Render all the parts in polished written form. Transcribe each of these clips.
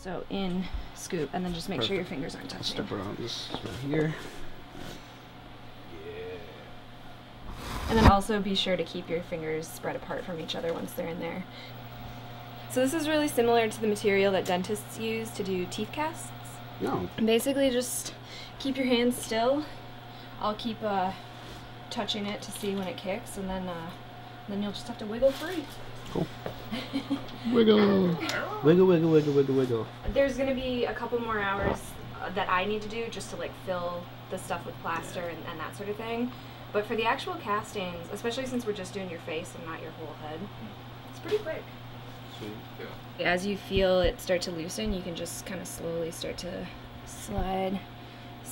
So in, scoop, and then just make sure your fingers aren't touching. Step around this right here. And then also be sure to keep your fingers spread apart from each other once they're in there. So this is really similar to the material that dentists use to do teeth casts. No. Basically just keep your hands still. I'll keep touching it to see when it kicks, and then you'll just have to wiggle free. Cool. Wiggle. Wiggle, wiggle, wiggle, wiggle, wiggle. There's going to be a couple more hours that I need to do just to like fill the stuff with plaster and that sort of thing. But for the actual castings, especially since we're just doing your face and not your whole head, it's pretty quick. Sweet. Yeah. As you feel it start to loosen, you can just kind of slowly start to slide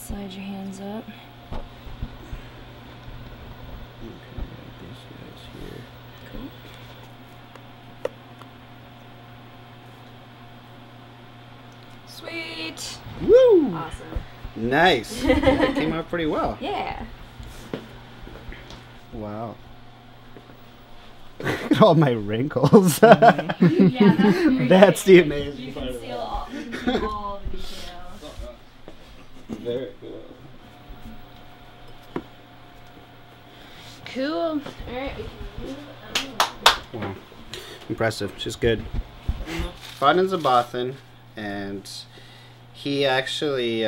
your hands up. Okay, these guys here. Cool. Sweet. Woo! Awesome. Nice. That came out pretty well. Yeah. Wow. Look at all my wrinkles. Yeah, that's great. That's the amazing You part can of see it. all the details. Very good. Cool. All right, we can move on. Wow. Impressive. She's good. Bothan's a Bothan, and he actually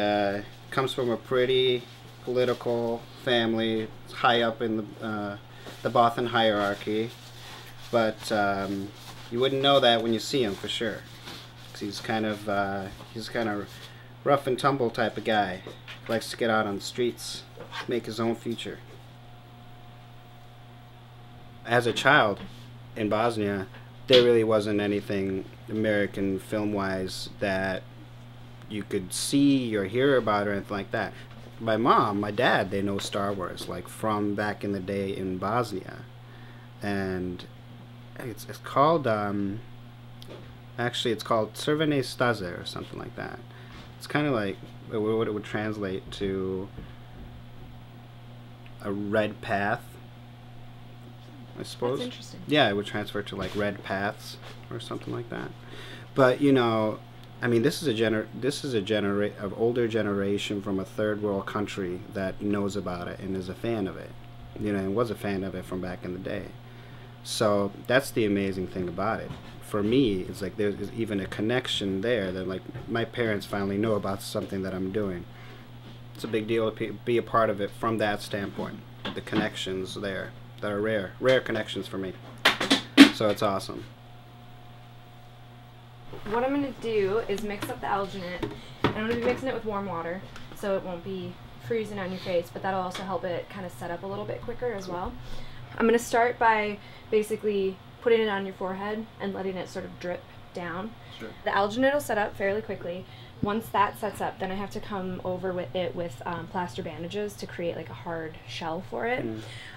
comes from a pretty political family, high up in the Bothan hierarchy, but you wouldn't know that when you see him for sure. 'Cause he's kind of rough and tumble type of guy. Likes to get out on the streets, make his own future. As a child in Bosnia, there really wasn't anything American film-wise that you could see or hear about or anything like that. My mom, my dad, they know Star Wars, like from back in the day in Bosnia. And it's called, actually it's called Crvene Staze or something like that. It's kind of like what it would translate to a red path, I suppose. That's interesting. Yeah, it would transfer to like red paths or something like that. But you know, I mean, this is a older generation from a third world country that knows about it and is a fan of it. You know, and was a fan of it from back in the day. So that's the amazing thing about it. For me, it's like there's even a connection there that like my parents finally know about something that I'm doing. It's a big deal to be a part of it from that standpoint. The connections there that are rare connections for me. So it's awesome. What I'm going to do is mix up the alginate. I'm going to be mixing it with warm water so it won't be freezing on your face, but that'll also help it kind of set up a little bit quicker as well. I'm going to start by basically putting it on your forehead and letting it sort of drip down. Sure. The alginate will set up fairly quickly. Once that sets up, then I have to come over with it with plaster bandages to create like a hard shell for it.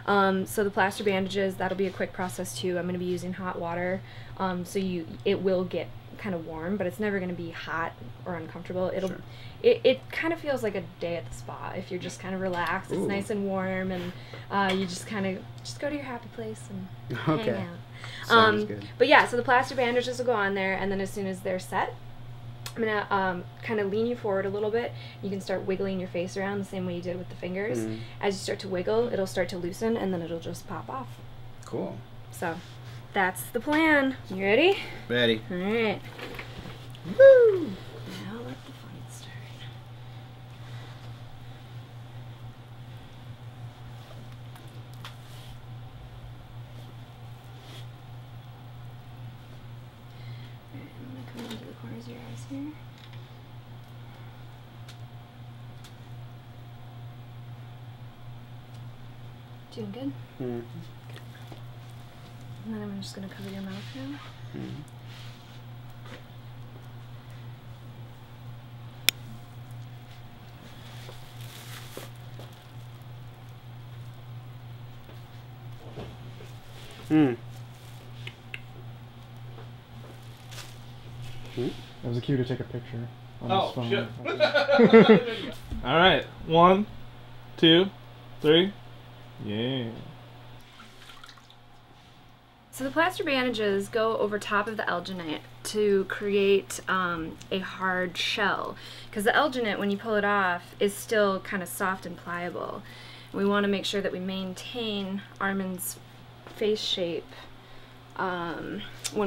So the plaster bandages, that'll be a quick process too. I'm going to be using hot water, so it will get kind of warm, but it's never going to be hot or uncomfortable. It kind of feels like a day at the spa if you're just kind of relaxed. It's nice and warm, and you just kind of go to your happy place and hang out. Sounds good. But yeah, so the plaster bandages will go on there, and then as soon as they're set, I'm gonna kind of lean you forward a little bit. You can start wiggling your face around the same way you did with the fingers. As you start to wiggle, it'll start to loosen, and then it'll just pop off. Cool. So that's the plan. You ready? Ready. All right. Woo! Now let the fun start. Alright, I'm going to come into the corners of your eyes here. Doing good? Mm-hmm. And then I'm just going to cover your mouth now. That was a cue to take a picture on Oh, this phone. shit. All right, 1, 2, 3. Yeah. So the plaster bandages go over top of the alginate to create a hard shell, because the alginate, when you pull it off, is still kind of soft and pliable. We want to make sure that we maintain Armin's face shape when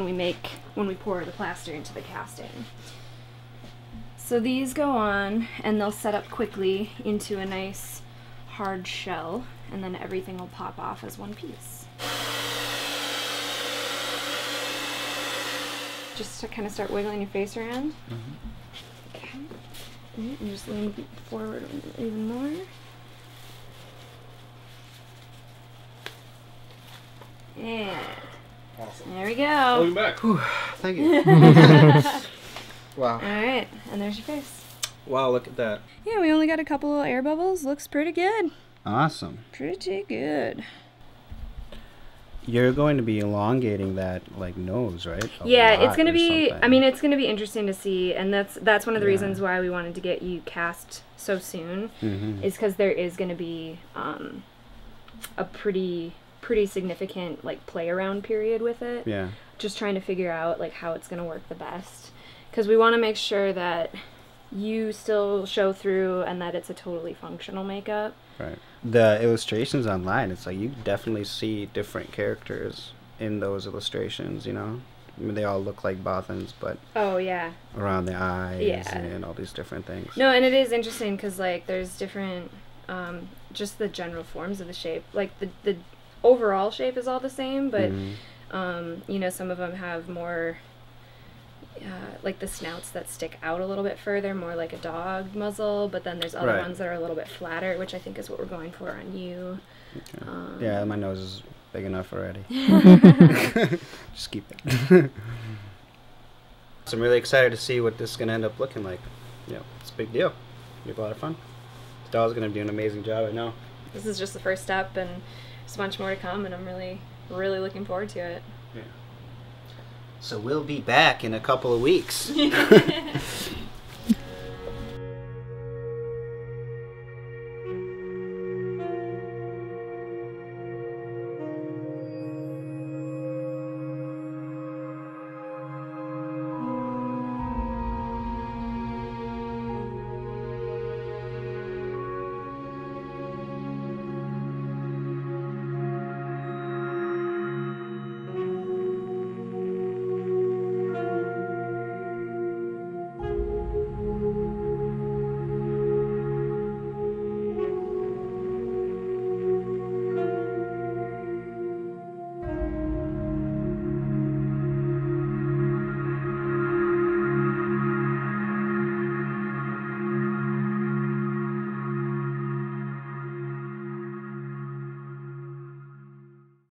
we pour the plaster into the casting. So these go on, and they'll set up quickly into a nice hard shell, and then everything will pop off as one piece. Just to kind of start wiggling your face around. Mm-hmm. Okay. And just lean forward even more. And Awesome. there we go. Welcome back. Whew, thank you. Wow. All right, and there's your face. Wow, look at that. Yeah, we only got a couple of air bubbles. Looks pretty good. Awesome. Pretty good. You're going to be elongating that like nose, right? Yeah, it's gonna or be. something. I mean, it's gonna be interesting to see, and that's one of the Yeah. reasons why we wanted to get you cast so soon, Mhm. is because there is gonna be a pretty significant like play around period with it. Yeah. Just trying to figure out like how it's gonna work the best, because we want to make sure that you still show through and that it's a totally functional makeup. Right. The illustrations online, it's like you definitely see different characters in those illustrations, you know? I mean, they all look like Bothans, but Oh yeah. around the eyes Yeah. and all these different things. No, and it is interesting because like there's different, just the general forms of the shape. Like the overall shape is all the same, but Mhm. you know, some of them have more, like the snouts that stick out a little bit further, more like a dog muzzle. But then there's other Right. ones that are a little bit flatter, which I think is what we're going for on you. Okay. Yeah, my nose is big enough already. Just keep it. So I'm really excited to see what this is going to end up looking like. Yeah, it's a big deal. It'll be a lot of fun. Darla's going to do an amazing job, I know. This is just the first step, and there's a bunch more to come, and I'm really looking forward to it. So we'll be back in a couple of weeks.